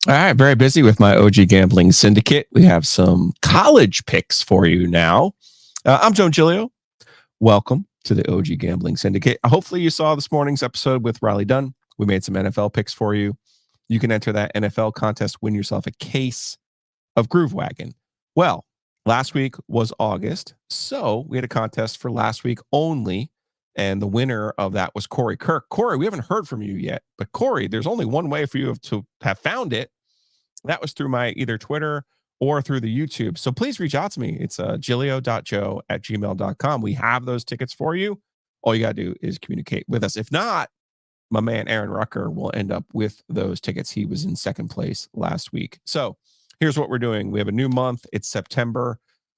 All right, very busy with my OG Gambling Syndicate. We have some college picks for you now. I'm Joe Giglio. Welcome to the OG Gambling Syndicate. Hopefully, you saw this morning's episode with Riley Dunn. We made some NFL picks for you. You can enter that NFL contest, win yourself a case of Groove Wagon. Well, last week was August, so we had a contest for last week only. And the winner of that was Corey Kirk. Corey, we haven't heard from you yet, but Corey, there's only one way for you to have found it. That was through my either Twitter or through the YouTube. So please reach out to me. It's giglio.joe@gmail.com. We have those tickets for you. All you got to do is communicate with us. If not, my man Aaron Rucker will end up with those tickets. He was in second place last week. So here's what we're doing. We have a new month. It's September.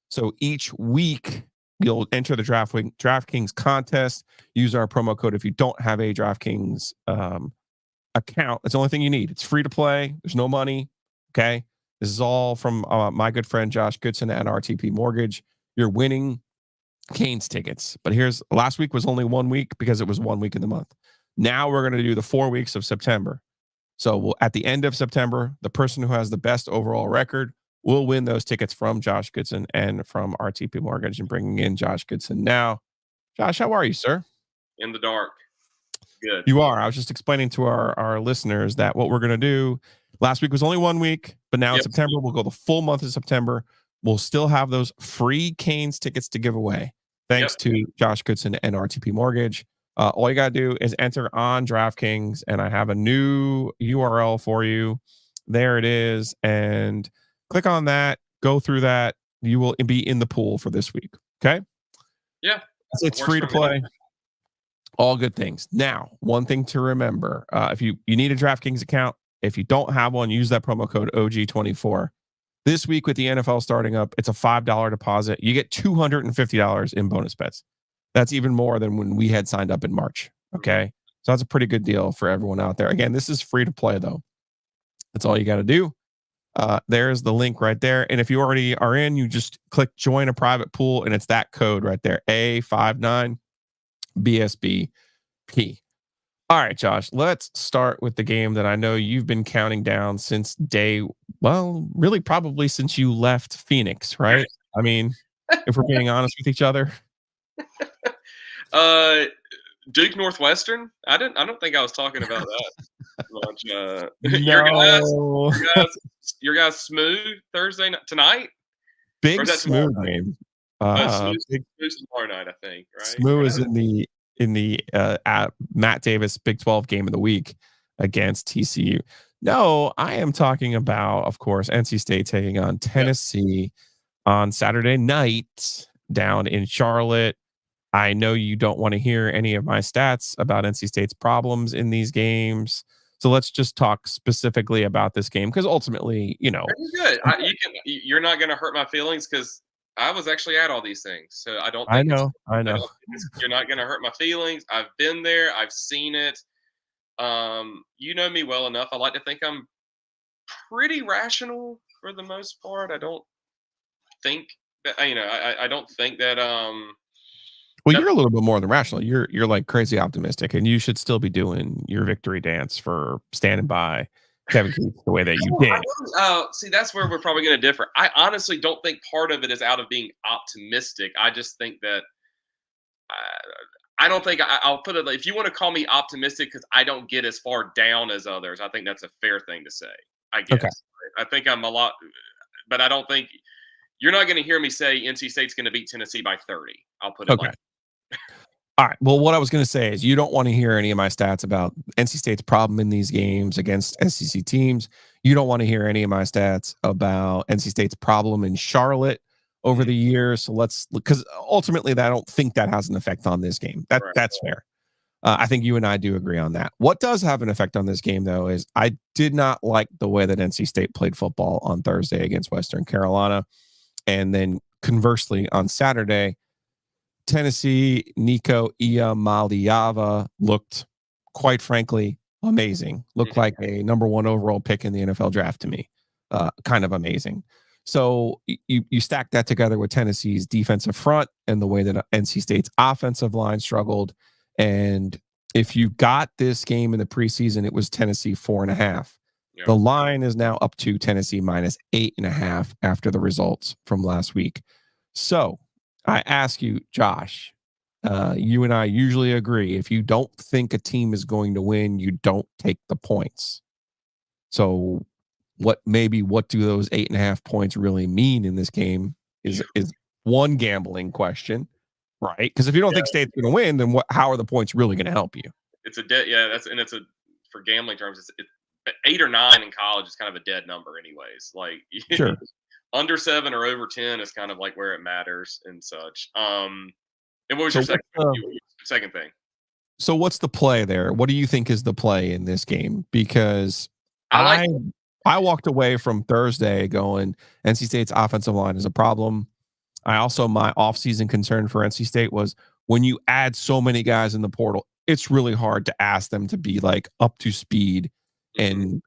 So each week, you'll enter the DraftKings contest. Use our promo code if you don't have a DraftKings account. That's the only thing you need. It's free to play. There's no money. Okay. This is all from my good friend Josh Goodson at RTP Mortgage. You're winning Canes tickets. But last week was only 1 week because it was 1 week in the month. Now we're going to do the 4 weeks of September. So at the end of September, the person who has the best overall record will win those tickets from Josh Goodson and from RTP Mortgage. And bringing in Josh Goodson now. Josh, how are you, sir? In the dark. Good. You are. I was just explaining to our listeners that what we're going to do. Last week was only 1 week, but now in September, we'll go the full month of September. We'll still have those free Canes tickets to give away, thanks to Josh Goodson and RTP Mortgage. All you got to do is enter on DraftKings, and I have a new URL for you. There it is. And click on that. Go through that. You will be in the pool for this week. Okay? Yeah. It's free to play. All good things. Now, one thing to remember, if you need a DraftKings account, if you don't have one, use that promo code OG24. This week with the NFL starting up, it's a $5 deposit. You get $250 in bonus bets. That's even more than when we had signed up in March. Okay. So that's a pretty good deal for everyone out there. Again, this is free to play though. That's all you got to do. There's the link right there. And if you already are in, you just click join a private pool and it's that code right there. A59BSBP. All right, Josh, let's start with the game that I know you've been counting down since really probably since you left Phoenix, right? I mean, if we're being honest with each other. Duke Northwestern. I don't think I was talking about that much. No. Your guys smooth Thursday tonight. Big smooth game. Smooth tomorrow night, I think. Right. Smooth is in the Matt Davis Big 12 game of the week against TCU. No, I am talking about, of course, NC State taking on Tennessee on Saturday night down in Charlotte. I know you don't want to hear any of my stats about NC State's problems in these games. So let's just talk specifically about this game because ultimately, You're good. You're not going to hurt my feelings because I was actually at all these things, so I don't. I know. You're not going to hurt my feelings. I've been there. I've seen it. You know me well enough. I like to think I'm pretty rational for the most part. I don't think that I don't think that. Well, you're a little bit more than rational. You're like crazy optimistic, and you should still be doing your victory dance for standing by Kevin Keith the way that you did. See, that's where we're probably going to differ. I honestly don't think part of it is out of being optimistic. I just think that I don't think I'll put it. If you want to call me optimistic because I don't get as far down as others, I think that's a fair thing to say. I guess. Okay. I think I'm a lot, but I don't think you're not going to hear me say NC State's going to beat Tennessee by 30. I'll put it like that. All right. Well, what I was going to say is you don't want to hear any of my stats about NC State's problem in these games against SEC teams. You don't want to hear any of my stats about NC State's problem in Charlotte over the years. So because ultimately I don't think that has an effect on this game. That's fair. I think you and I do agree on that. What does have an effect on this game, though, is I did not like the way that NC State played football on Thursday against Western Carolina. And then conversely, on Saturday, Tennessee, Nico Iamaleava looked, quite frankly, amazing. Looked like a number one overall pick in the NFL draft to me. Kind of amazing. So you stack that together with Tennessee's defensive front and the way that NC State's offensive line struggled. And if you got this game in the preseason, it was Tennessee 4.5. Yeah. The line is now up to Tennessee minus 8.5 after the results from last week. So I ask you, Josh, you and I usually agree. If you don't think a team is going to win, you don't take the points. So what do those 8.5 points really mean in this game is one gambling question, right? Because if you don't think State's going to win, then how are the points really going to help you? It's a dead. Yeah, it's a for gambling terms. It's 8 or 9 in college is kind of a dead number, anyways. Like Sure. under 7 or over 10 is kind of like where it matters and such. And what was your second thing? So what's the play there? What do you think is the play in this game? Because I I walked away from Thursday going NC State's offensive line is a problem. I also my offseason concern for NC State was when you add so many guys in the portal, it's really hard to ask them to be like up to speed and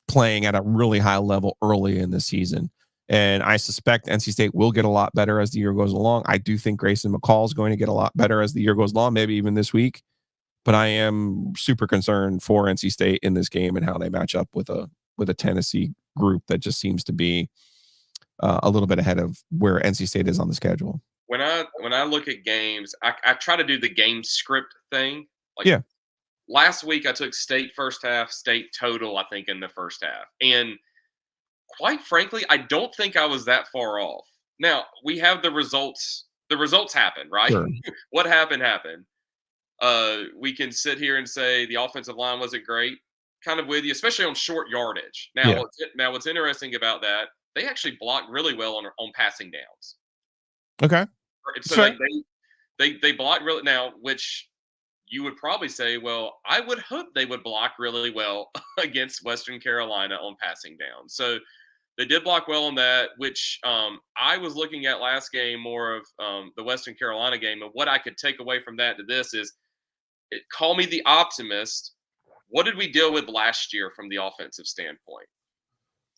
playing at a really high level early in the season. And I suspect NC State will get a lot better as the year goes along. I do think Grayson McCall is going to get a lot better as the year goes along, maybe even this week. But I am super concerned for NC State in this game and how they match up with a Tennessee group that just seems to be a little bit ahead of where NC State is on the schedule. When I look at games, I try to do the game script thing. Like Yeah. Last week, I took State first half, State total, I think, in the first half. And quite frankly, I don't think I was that far off. Now, we have the results. The results happen, right? Sure. What happened. We can sit here and say the offensive line wasn't great. Kind of with you, especially on short yardage. Now, what's interesting about that, they actually blocked really well on passing downs. Okay. So like they blocked really now, which you would probably say, well, I would hope they would block really well against Western Carolina on passing down. So they did block well on that, which I was looking at last game more of the Western Carolina game. And what I could take away from that to this is call me the optimist. What did we deal with last year from the offensive standpoint?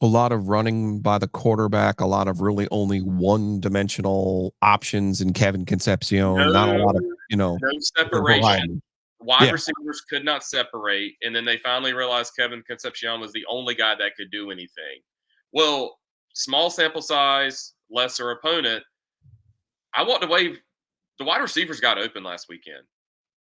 A lot of running by the quarterback, a lot of really only one-dimensional options in Kevin Concepcion, not a lot of, no separation. Wide receivers could not separate, and then they finally realized Kevin Concepcion was the only guy that could do anything. Well, small sample size, lesser opponent. I walked away. The wide receivers got open last weekend.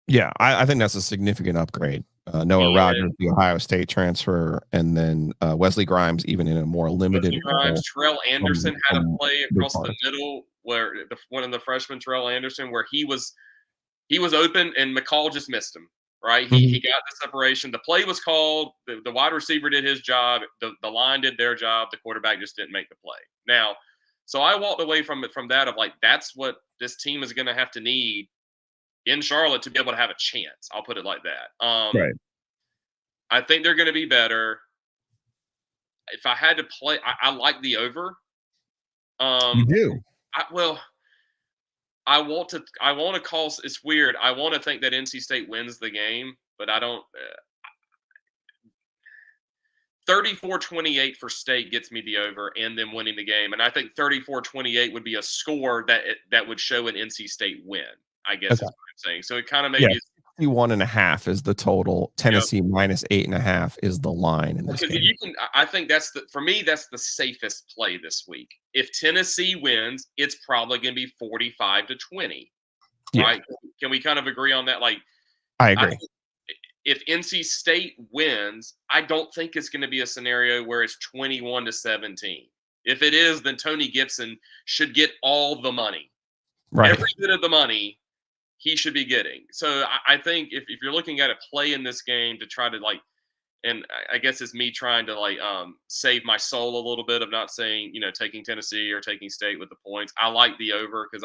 Yeah, I think that's a significant upgrade. Noah Rogers, the Ohio State transfer, and then Wesley Grimes, even in a more limited. Terrell Anderson had a play across the middle where one of the freshmen, Terrell Anderson, where he was open and McCall just missed him. Right, he got the separation. The play was called. The wide receiver did his job. The line did their job. The quarterback just didn't make the play. Now, so I walked away from that of like that's what this team is going to have to need in Charlotte to be able to have a chance. I'll put it like that. Right. I think they're going to be better. If I had to play, I like the over. You do? I want to call. It's weird. I want to think that NC State wins the game, but I don't. 34-28 for State gets me the over and them winning the game, and I think 34-28 would be a score that would show an NC State win. I guess is what I'm saying. So it kind of maybe 61.5 is the total. Tennessee minus 8.5 is the line in this game. I think for me that's the safest play this week. If Tennessee wins, it's probably going to be 45-20. Right? Can we kind of agree on that? Like, I agree. If NC State wins, I don't think it's going to be a scenario where it's 21-17. If it is, then Tony Gibson should get all the money. Right. Every bit of the money he should be getting. So I think if you're looking at a play in this game to try to and I guess it's me trying to save my soul a little bit of not saying, taking Tennessee or taking State with the points. I like the over because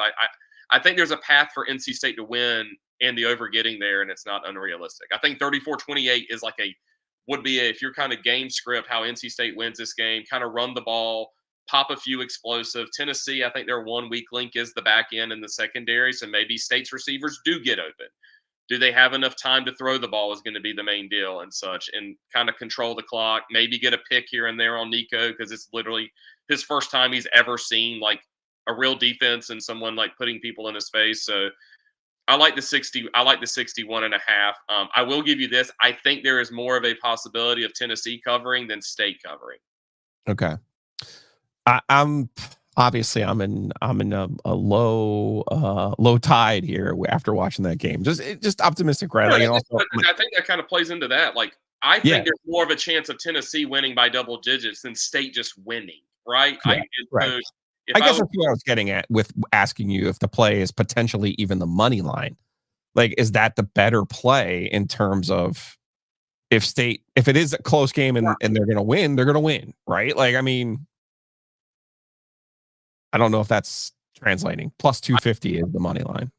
I think there's a path for NC State to win and the over getting there, and it's not unrealistic. I think 34-28 is would be if you're kind of game script how NC State wins this game, kind of run the ball, pop a few explosive. Tennessee, I think their one weak link is the back end and the secondary, so maybe State's receivers do get open. Do they have enough time to throw the ball is going to be the main deal and such, and kind of control the clock, maybe get a pick here and there on Nico because it's literally his first time he's ever seen a real defense and someone putting people in his face. So I like the 60. I like the 61.5. I will give you this. I think there is more of a possibility of Tennessee covering than State covering. Okay. I'm obviously I'm in a low tide here after watching that game. Just optimistic, right? Yeah, Like, and also, I think that kind of plays into that. Like, I yeah, think there's more of a chance of Tennessee winning by double digits than State just winning, right? correct, right. So if I I guess was that's what I was getting at with asking you if the play is potentially even the money line. Like, is that the better play in terms of if it is a close game and they're gonna win, right? Like, I mean, I don't know if that's translating. Plus 250 is the money line.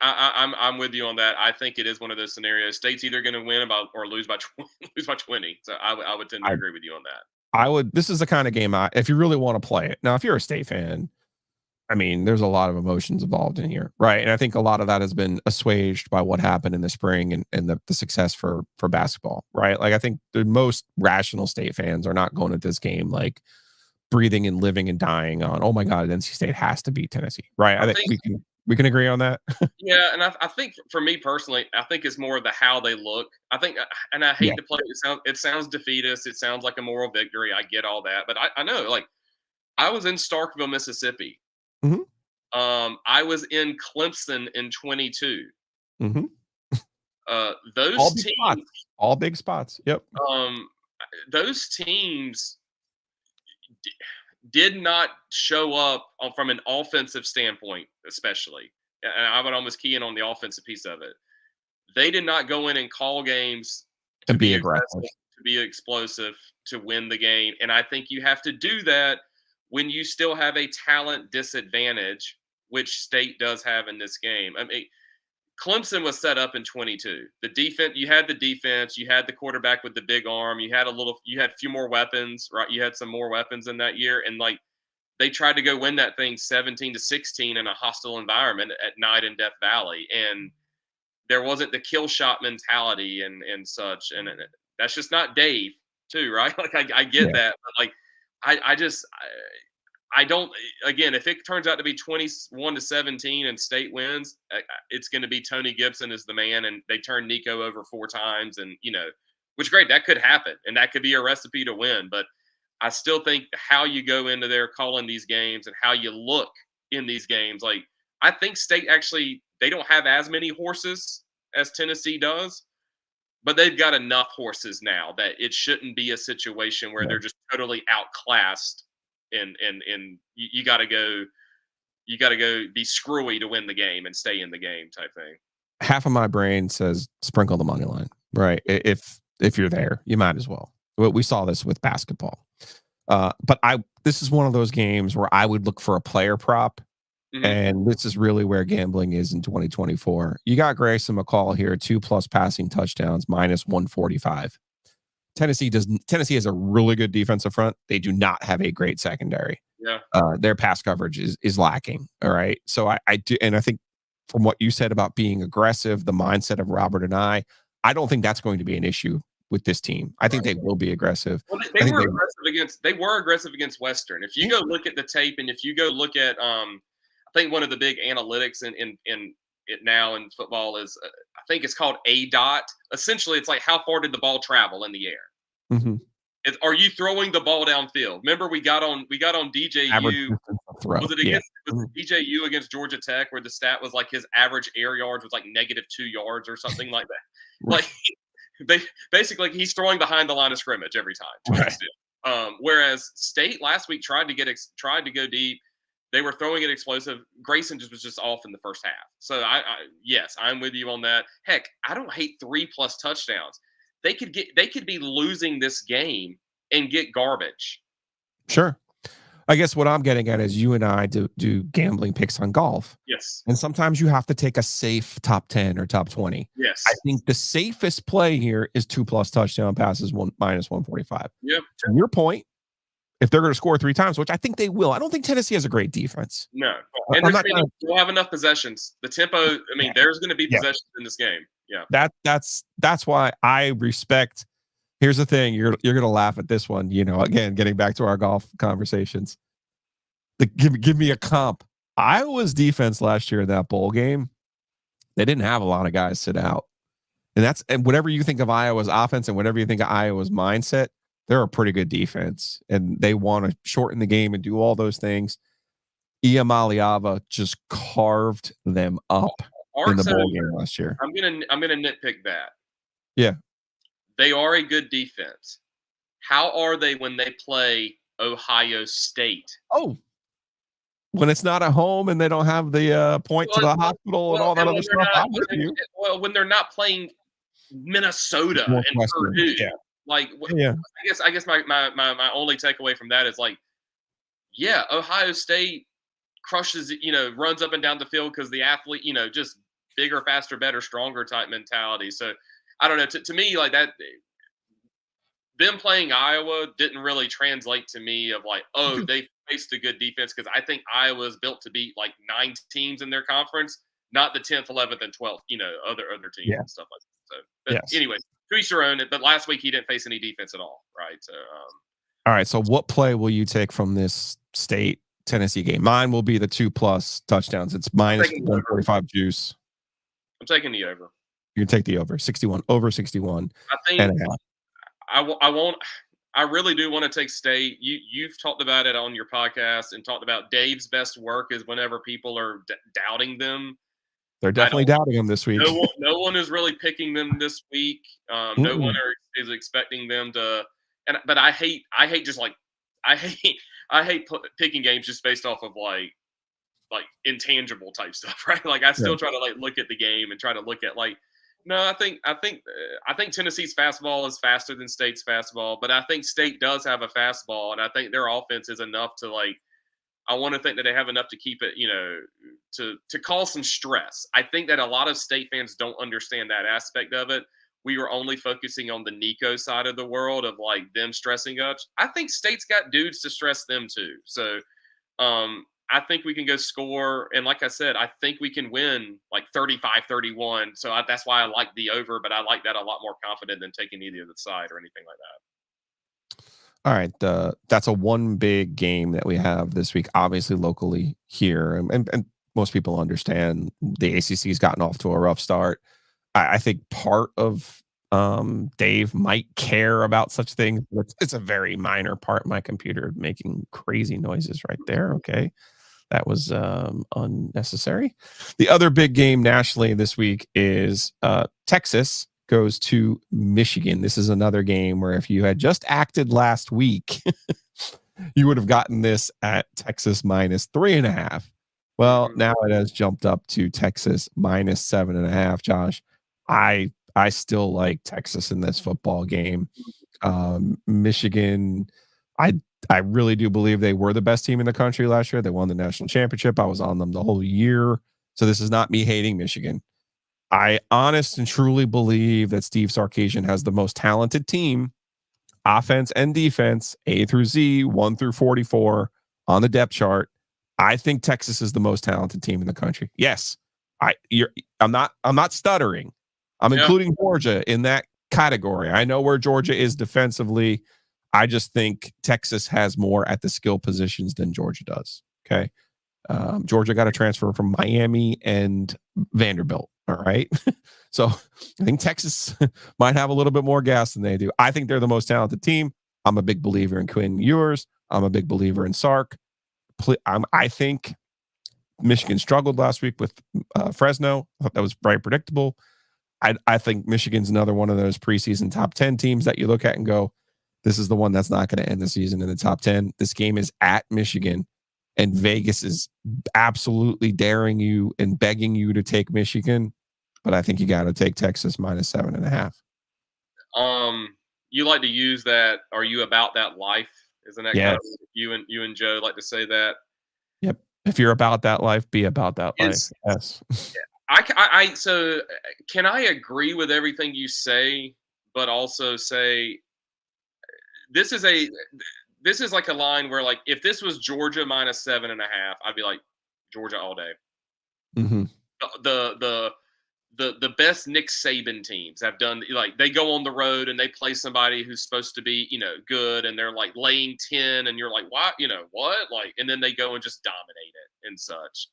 I'm with you on that. I think it is one of those scenarios. State's either going to win about or lose by 20, lose by 20. So I would tend to I agree with you on that. I would this is the kind of game if you really want to play it. Now, if you're a State fan, I mean, there's a lot of emotions involved in here, right? And I think a lot of that has been assuaged by what happened in the spring and the success for basketball, right? Like, I think the most rational State fans are not going at this game like breathing and living and dying on, oh my God, NC State has to beat Tennessee, right? I I think think we can agree on that. yeah, and I think for me personally, I think it's more of the how they look. I think, and I Yeah. hate to play it sounds defeatist. It sounds like a moral victory. I get all that, but I know like I was in Starkville, Mississippi. Hmm. I was in Clemson in 22. Hmm. All Those big spots. teams, All big spots. Yep. um, those teams did not show up from an offensive standpoint, especially. And I would almost key in on the offensive piece of it. They did not go in and call games to And be be aggressive. aggressive, to be explosive, to win the game. And I think you have to do that when you still have a talent disadvantage, which State does have in this game. I mean, Clemson was set up in 22. The defense, you had the defense, you had the quarterback with the big arm, you had a few more weapons, right? You had some more weapons in that year, and like they tried to go win that thing 17-16 in a hostile environment at night in Death Valley, and there wasn't the kill shot mentality and such, and that's just not Dave, too, right? Like I get Yeah. that, but like I just I don't. Again, if it turns out to be 21-17 and State wins, it's going to be Tony Gibson is the man, and they turn Nico over 4 times, and which great that could happen, and that could be a recipe to win. But I still think how you go into there calling these games and how you look in these games, like I think State actually they don't have as many horses as Tennessee does, but they've got enough horses now that it shouldn't be a situation where Yeah. they're just totally outclassed and you got to go be screwy to win the game and stay in the game type thing. Half of my brain says sprinkle the money line, right? If you're there, you might as well. We saw this with basketball. But this is one of those games where I would look for a player prop, Mm-hmm. and this is really where gambling is in 2024. You got Grayson McCall here, 2+ passing touchdowns, -145. Tennessee has a really good defensive front. They do not have a great secondary. Yeah. Their pass coverage is lacking. All right. So I do, and I think from what you said about being aggressive, the mindset of Robert and I don't think that's going to be an issue with this team. I think they will be aggressive. Well, I they think were aggressive against. They were aggressive against Western. If you go look at the tape, and if you go look at, I think one of the big analytics in it now in football is, I think it's called A dot. Essentially, it's like how far did the ball travel in the air? Mm-hmm. Are you throwing the ball downfield? Remember, we got on DJU. Throw. Was it DJU against Georgia Tech where the stat was like his average air yards was like -2 yards or something like that? Like they basically he's throwing behind the line of scrimmage every time. Right. Whereas State last week tried to go deep. They were throwing it explosive. Grayson was just off in the first half. So yes, I'm with you on that. Heck, I don't hate 3+ touchdowns. They could be losing this game and get garbage. Sure. I guess what I'm getting at is you and I do gambling picks on golf. Yes. And sometimes you have to take a safe top 10 or top 20. Yes. I think the safest play here is 2+ touchdown passes, -145. Yep. To your point, if they're going to score 3 times, which I think they will, I don't think Tennessee has a great defense. No. And they'll have enough possessions. The tempo, I mean, there's going to be possessions in this game. Yeah. That's why I respect. Here's the thing, you're going to laugh at this one, again, getting back to our golf conversations. Give me a comp Iowa's defense last year in that bowl game, they didn't have a lot of guys sit out. And whatever you think of Iowa's offense and whatever you think of Iowa's mindset, they're a pretty good defense. And they want to shorten the game and do all those things. Iamaliava just carved them up in the bowl game last year. I'm gonna nitpick that. Yeah. They are a good defense. How are they when they play Ohio State? Oh, when it's not at home and they don't have the point to the hospital and all that other stuff. When they're not playing Minnesota and Purdue, I guess my only takeaway from that is Ohio State crushes, runs up and down the field because the athlete, just bigger, faster, better, stronger type mentality. So I don't know. To me, like that, them playing Iowa didn't really translate to me of they faced a good defense, because I think Iowa is built to beat 9 teams in their conference, not the 10th, 11th, and 12th, other teams and stuff like that. So, anyway, to each their own. But last week he didn't face any defense at all, right? So, all right. So what play will you take from this State Tennessee game? Mine will be the 2+ touchdowns. It's minus 145 juice. I'm taking the over. You take the over 61. Over 61. I think I really do want to take State. You've talked about it on your podcast and talked about Dave's best work is whenever people are doubting them. They're definitely doubting them this week. No one is really picking them this week. No one is expecting them to. But I hate picking games just based off of intangible type stuff, right? I still try to look at the game and try to look at no, I think Tennessee's fastball is faster than State's fastball, but I think State does have a fastball, and I think their offense is enough to I want to think that they have enough to keep it, to cause some stress. I think that a lot of State fans don't understand that aspect of it. We were only focusing on the Nico side of the world of them stressing us. I think State's got dudes to stress them too. So, I think we can go score. And like I said, I think we can win 35-31. So that's why I like the over, but I like that a lot more confident than taking either the side or anything like that. All right. That's a one big game that we have this week, obviously locally here. And most people understand the ACC's gotten off to a rough start. I think part of Dave might care about such things. It's a very minor part. My computer making crazy noises right there. Okay. That was unnecessary. The other big game nationally this week is Texas goes to Michigan. This is another game where if you had just acted last week, you would have gotten this at Texas minus 3.5. Well, now it has jumped up to Texas minus 7.5. Josh, I still like Texas in this football game. Michigan, I really do believe they were the best team in the country last year. They won the national championship. I was on them the whole year. So this is not me hating Michigan. I honest and truly believe that Steve Sarkisian has the most talented team, offense and defense, A through Z, 1 through 44 on the depth chart. I think Texas is the most talented team in the country. Yes. I'm not stuttering. I'm including Georgia in that category. I know where Georgia is defensively. I just think Texas has more at the skill positions than Georgia does. Okay. Georgia got a transfer from Miami and Vanderbilt. All right. So I think Texas might have a little bit more gas than they do. I think they're the most talented team. I'm a big believer in Quinn Ewers. I'm a big believer in Sark. I think Michigan struggled last week with Fresno. I thought that was very predictable. I think Michigan's another one of those preseason top 10 teams that you look at and go, this is the one that's not going to end the season in the top 10. This game is at Michigan, and Vegas is absolutely daring you and begging you to take Michigan. But I think you got to take Texas minus 7.5. You like to use that. Are you about that life? Isn't that kind of you and Joe like to say that? Yep. If you're about that life, be about that life. Yes. So can I agree with everything you say, but also say this is like a line where if this was Georgia minus 7.5, I'd be like Georgia all day. Mm-hmm. the best Nick Saban teams have done. Like they go on the road and they play somebody who's supposed to be good, and they're like laying 10, and you're like, what, what, like, and then they go and just dominate it and such.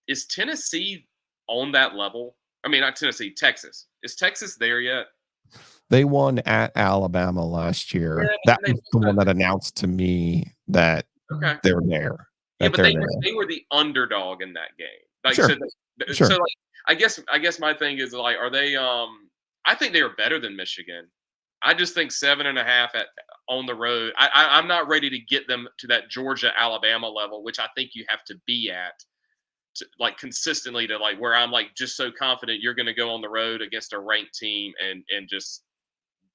Is Tennessee on that level? I mean, not Tennessee, Texas. Is Texas there yet? They won at Alabama last year. Yeah, That was the one that announced to me that okay. they're there. Yeah, but they were the underdog in that game. Like, sure. So like, I guess my thing is like, are they? I think they are better than Michigan. I just think 7.5 on the road. I'm not ready to get them to that Georgia Alabama level, which I think you have to be at, like consistently, to like where I'm like just so confident you're going to go on the road against a ranked team and just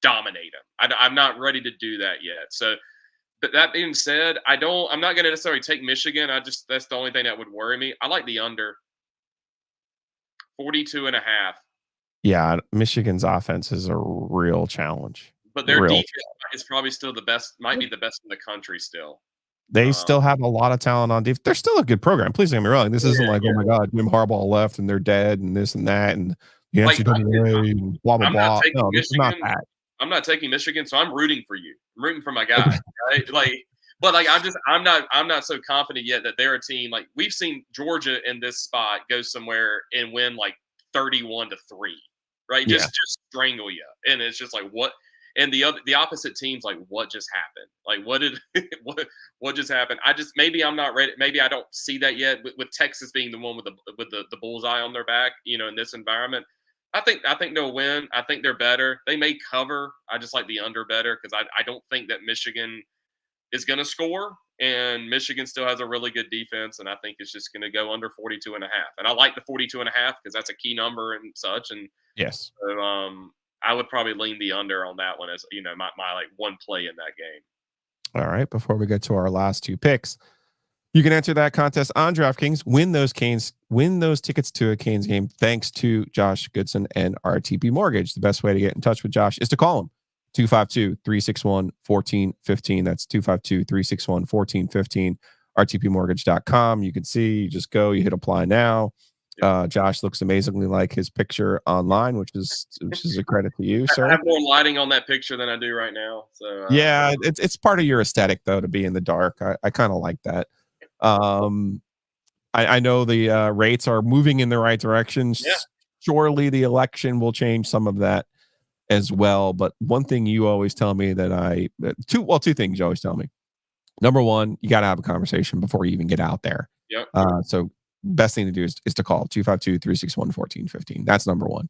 dominate them. I'm not ready to do that yet. So. But that being said, I'm not going to necessarily take Michigan. That's the only thing that would worry me. I like the under 42.5. Yeah, Michigan's offense is a real challenge. But their defense is probably still might be the best in the country still. They still have a lot of talent on defense. They're still a good program. Please don't get me wrong. This isn't like, oh my God, Jim Harbaugh left and they're dead and this and that and the NCAA and blah, blah, blah. No, this is not that. I'm not taking Michigan, so I'm rooting for you. I'm rooting for my guy, right? Like, but like I'm not so confident yet that they're a team. Like we've seen Georgia in this spot go somewhere and win like 31-3, right? Just strangle you, and it's just like what. And the opposite teams, like what just happened? Like what just happened? Maybe I'm not ready. Maybe I don't see that yet. With Texas being the one with the bullseye on their back, in this environment. I think they'll win. I think they're better. They may cover. I just like the under better because I don't think that Michigan is going to score, and Michigan still has a really good defense, and I think it's just going to go under 42.5. And I like the 42.5 because that's a key number and such. And yes, so, I would probably lean the under on that one as my like one play in that game. All right. Before we get to our last two picks, you can enter that contest on DraftKings. Win those tickets to a Canes game thanks to Josh Goodson and RTP Mortgage. The best way to get in touch with Josh is to call him 252-361-1415. That's 252-361-1415. rtpmortgage.com. You can see, you just go, you hit apply now. Josh looks amazingly like his picture online, which is a credit to you, sir. I have more lighting on that picture than I do right now. So yeah, it's part of your aesthetic though to be in the dark. I kind of like that. I know the rates are moving in the right direction. Yeah. Surely the election will change some of that as well. But one thing you always tell me two things you always tell me. Number one, you got to have a conversation before you even get out there. Yep. So best thing to do is to call 252-361-1415. That's number one.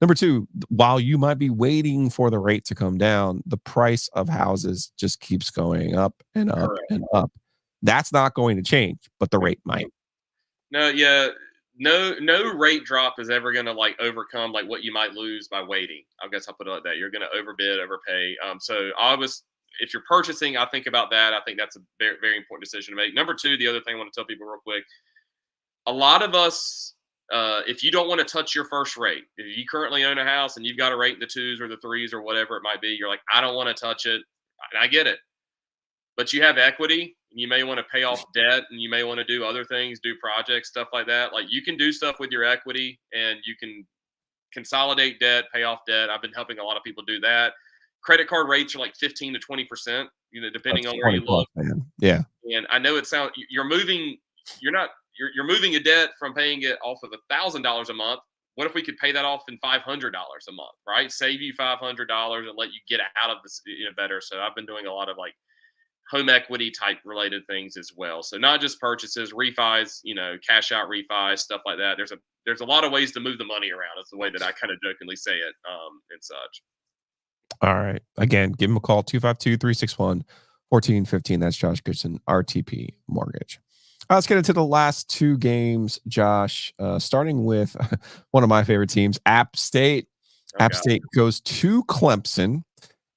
Number two, while you might be waiting for the rate to come down, the price of houses just keeps going up and up and up. That's not going to change, but the rate might. No rate drop is ever going to like overcome like what you might lose by waiting. I guess I'll put it like that. You're going to overbid, overpay. So if you're purchasing, I think about that. I think that's a very, very important decision to make. Number two, the other thing I want to tell people real quick, a lot of us, if you don't want to touch your first rate, if you currently own a house and you've got a rate in the 2s or the 3s or whatever it might be, you're like, I don't want to touch it. And I get it. But you have equity, and you may want to pay off debt, and you may want to do other things, do projects, stuff like that. Like you can do stuff with your equity, and you can consolidate debt, pay off debt. I've been helping a lot of people do that. Credit card rates are like 15 to 20%, depending on where you look. Man. Yeah. And I know you're moving a debt from paying it off of $1,000 a month. What if we could pay that off in $500 a month, right? Save you $500 and let you get out of this better. So I've been doing a lot of like home equity type related things as well. So not just purchases, refis, cash out refis, stuff like that. There's a lot of ways to move the money around. It's the way that I kind of jokingly say it and such. All right. Again, give him a call, 252-361-1415. That's Josh Goodson, RTP Mortgage. Let's get into the last two games, Josh, starting with one of my favorite teams, App State. App State goes to Clemson.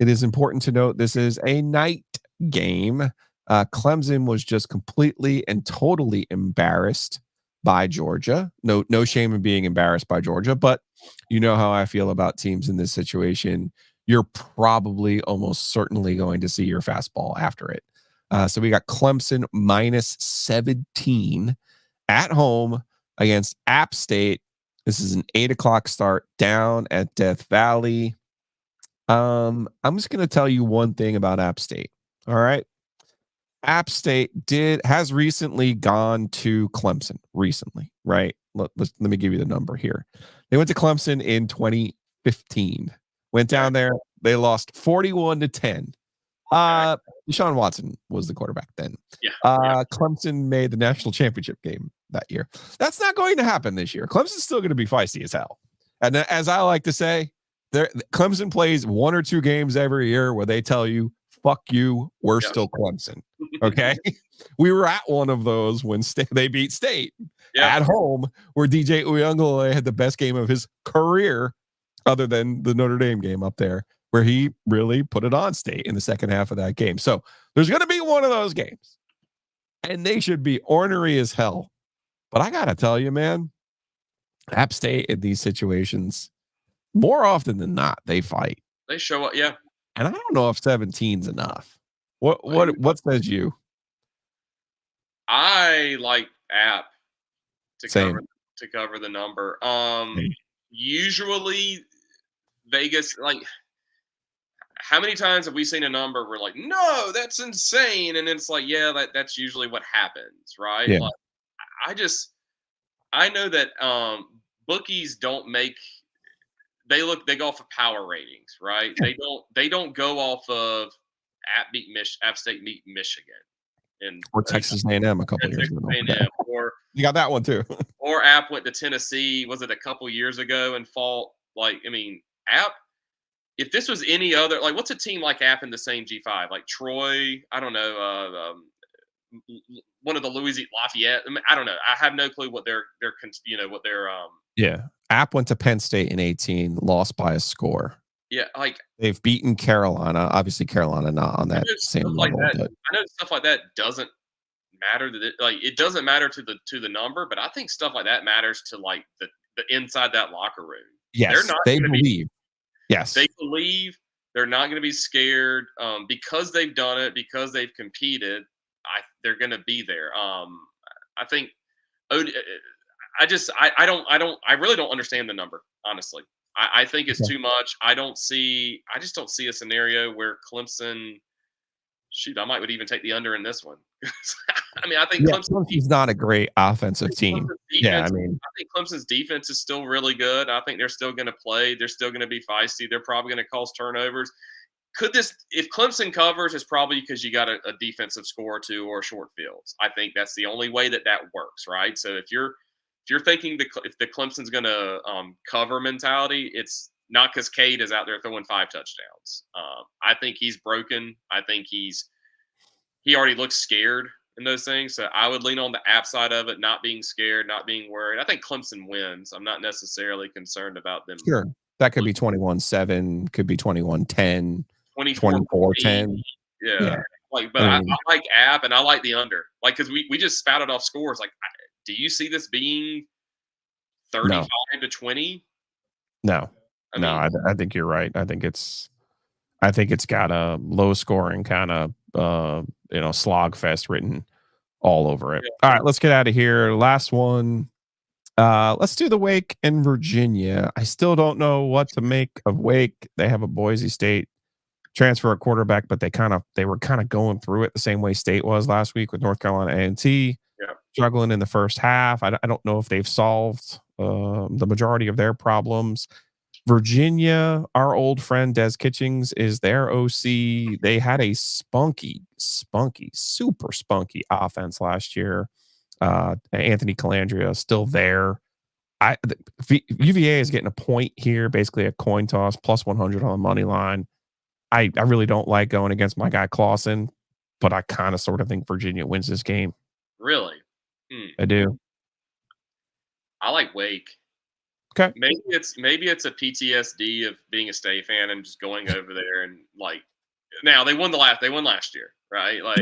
It is important to note this is a night game. Clemson was just completely and totally embarrassed by Georgia. No shame in being embarrassed by Georgia, but you know how I feel about teams in this situation. You're probably almost certainly going to see your fastball after it. So we got Clemson -17 at home against App State. This is an 8:00 start down at Death Valley. I'm just going to tell you one thing about App State. All right. App State has recently gone to Clemson recently, right? Let me give you the number here. They went to Clemson in 2015. Went Okay. down there. They lost 41-10. Okay. Deshaun Watson was the quarterback then. Yeah. Clemson made the national championship game that year. That's not going to happen this year. Clemson's still going to be feisty as hell. And as I like to say, Clemson plays 1 or 2 games every year where they tell you, fuck you, we're still Clemson. Okay. We were at one of those when they beat State at home, where DJ Uyunglele had the best game of his career, other than the Notre Dame game up there, where he really put it on State in the second half of that game. So there's going to be one of those games, and they should be ornery as hell. But I got to tell you, man, App State in these situations, more often than not, they fight. They show up, yeah. And I don't know if 17's enough. What says you? I like App to Same. cover the number. Usually Vegas, like, how many times have we seen a number we're like, no, that's insane, and it's like, yeah, that's usually what happens, right? Yeah. Like, I know that bookies don't make they go off of power ratings, right? They don't go off of App State beat Michigan or Texas A&M a couple years ago. Or you got that one too. Or App went to Tennessee, was it a couple years ago, and fought, like, I mean, App, if this was any other, like, what's a team like App in the same G5? Like Troy, I don't know, one of the Louisiana Lafayette. I mean, I don't know. I have no clue what their yeah. App went to Penn State in 18, lost by a score. Yeah, like, they've beaten Carolina. Obviously, Carolina not on that same level. Like that, I know stuff like that doesn't matter. It doesn't matter to the number, but I think stuff like that matters to, like, the inside that locker room. Yes, they believe. Yes, they believe. They're not going to be scared because they've done it, because they've competed. They're going to be there. I think. I really don't understand the number, honestly. I think it's too much. I just don't see a scenario where Clemson. Shoot, I would even take the under in this one. I mean, I think Clemson's not a great offensive team. I think Clemson's defense is still really good. I think they're still going to play. They're still going to be feisty. They're probably going to cause turnovers. If Clemson covers, it's probably because you got a defensive score or two or short fields. I think that's the only way that works, right? So if you're thinking if the Clemson's going to cover mentality, it's not because Cade is out there throwing 5 touchdowns. I think he's broken. I think he already looks scared in those things. So I would lean on the App side of it, not being scared, not being worried. I think Clemson wins. I'm not necessarily concerned about them. Sure. That could be 21-7, could be 21-10, 24-10. Yeah. Like, but I like App, and I like the under. Like, because we just spouted off scores. Like, do you see this being 35-20? No. I think you're right. I think it's got a low scoring kind of slog fest written all over it. All right, let's get out of here. Last one. Let's do the Wake and Virginia. I still don't know what to make of Wake. They have a Boise State transfer at quarterback, but they were kind of going through it the same way State was last week with North Carolina A&T. Struggling in the first half. I don't know if they've solved the majority of their problems. Virginia, our old friend Des Kitchings is their OC. They had a super spunky offense last year. Anthony Calandria still there. UVA is getting a point here, basically a coin toss, plus 100 on the money line. I really don't like going against my guy Clausen, but I kind of sort of think Virginia wins this game. Really? I do. I like Wake. Okay. Maybe it's a PTSD of being a State fan and just going over there and, like, now they won last year, right? Like,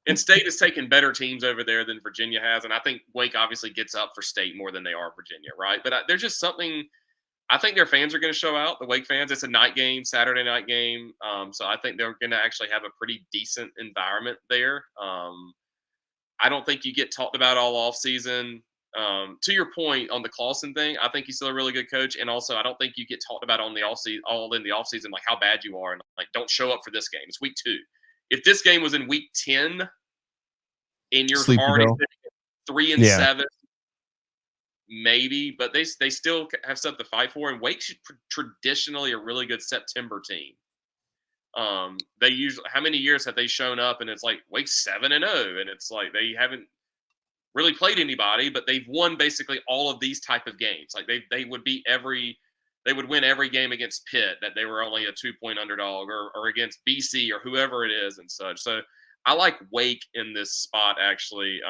and State has taken better teams over there than Virginia has, and I think Wake obviously gets up for State more than they are Virginia, right? But there's just something. I think their fans are going to show out. The Wake fans. It's a night game, Saturday night game, so I think they're going to actually have a pretty decent environment there. I don't think you get talked about all off season. To your point on the Clawson thing, I think he's still a really good coach, and also I don't think you get talked about on the all in the offseason, like how bad you are, and like don't show up for this game. It's week 2. If this game was in week 10, and you're Sleepy already Bill. 3 and 7, maybe, but they still have stuff to fight for. And Wake's traditionally a really good September team. They usually, how many years have they shown up and it's like Wake's 7-0, and it's like they haven't really played anybody, but they've won basically all of these type of games. Like they would win every game against Pitt that they were only a 2-point underdog, or against BC or whoever it is and such. So I like Wake in this spot actually.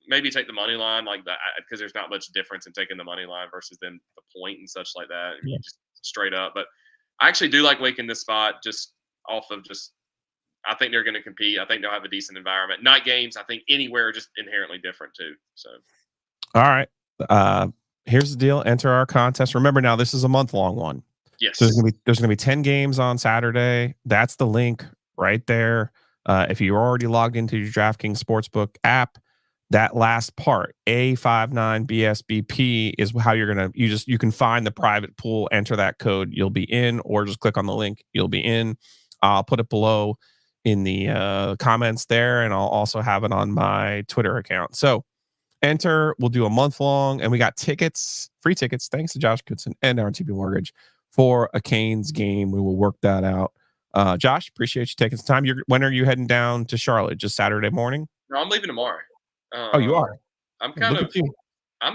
Maybe take the money line like that, because there's not much difference in taking the money line versus then the point and such like that. I mean, just straight up. But I actually do like Wake in this spot just off of I think they're going to compete. I think they'll have a decent environment. Night games, I think anywhere are just inherently different too. So, all right. Here's the deal. Enter our contest. Remember now, this is a month-long one. yes. So there's gonna be 10 games on Saturday. That's the link right there. If you're already logged into your DraftKings Sportsbook app, that last part, A59BSBP, is how you're gonna you can find the private pool, enter that code, you'll be in, or just click on the link, you'll be in. I'll put it below in the comments there, and I'll also have it on my Twitter account. So enter. We'll do a month long, and we got tickets, free tickets, thanks to Josh Goodson and RTP Mortgage, for a Canes game. We will work that out. Josh, appreciate you taking some time. When are you heading down to Charlotte? Just Saturday morning? No, I'm leaving tomorrow. Oh, you are? I'm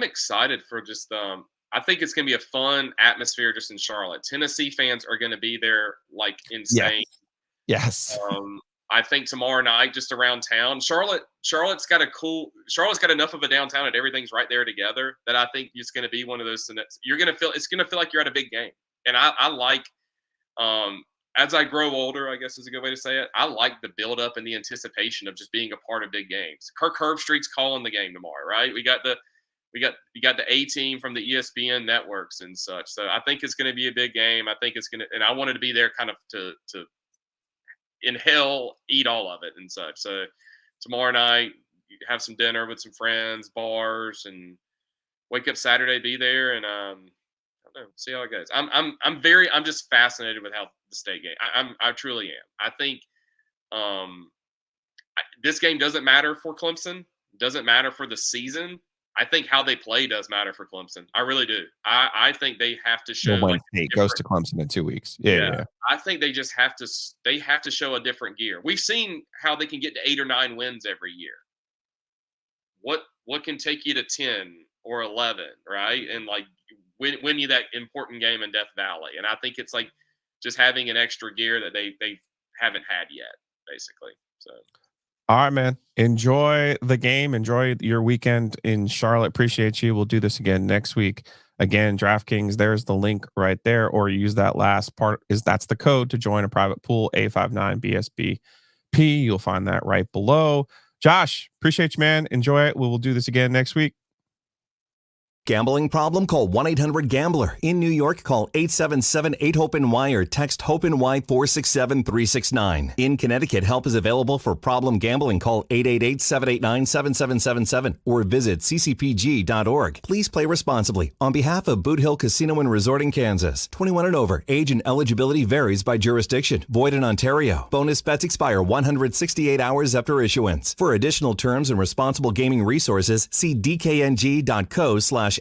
excited for just I think it's going to be a fun atmosphere just in Charlotte. Tennessee fans are going to be there like insane. Yes. I think tomorrow night, just around town, Charlotte's got enough of a downtown and everything's right there together that I think it's going to be one of those. It's going to feel like you're at a big game. And I like, as I grow older, I guess is a good way to say it, I like the build up and the anticipation of just being a part of big games. Kirk Herbstreit's calling the game tomorrow, right? You got the A team from the ESPN networks and such. So I think it's going to be a big game. I think it's going to, and I wanted to be there kind of to in hell eat all of it and such. So tomorrow night, have some dinner with some friends, bars, and wake up Saturday, be there, and I don't know, see how it goes. I'm just fascinated with how the state game. I truly am. I think this game doesn't matter for Clemson. Doesn't matter for the season. I think how they play does matter for Clemson. I really do. I think they have to show. When State goes to Clemson in 2 weeks. Yeah. I think they just have to. They have to show a different gear. We've seen how they can get to 8 or 9 wins every year. What can take you to 10 or 11, right? And like win you that important game in Death Valley. And I think it's like just having an extra gear that they haven't had yet, basically. So. All right, man. Enjoy the game. Enjoy your weekend in Charlotte. Appreciate you. We'll do this again next week. Again, DraftKings, there's the link right there, or use that last part. That's the code to join a private pool, A59BSBP. You'll find that right below. Josh, appreciate you, man. Enjoy it. We will do this again next week. Gambling problem? Call 1-800-GAMBLER. In New York, call 877-8-HOPE-NY or text HOPE-NY 467-369. In Connecticut, help is available for problem gambling. Call 888-789-7777 or visit ccpg.org. Please play responsibly. On behalf of Boot Hill Casino and Resort in Kansas, 21 and over. Age and eligibility varies by jurisdiction. Void in Ontario. Bonus bets expire 168 hours after issuance. For additional terms and responsible gaming resources, see dkng.co/ftball.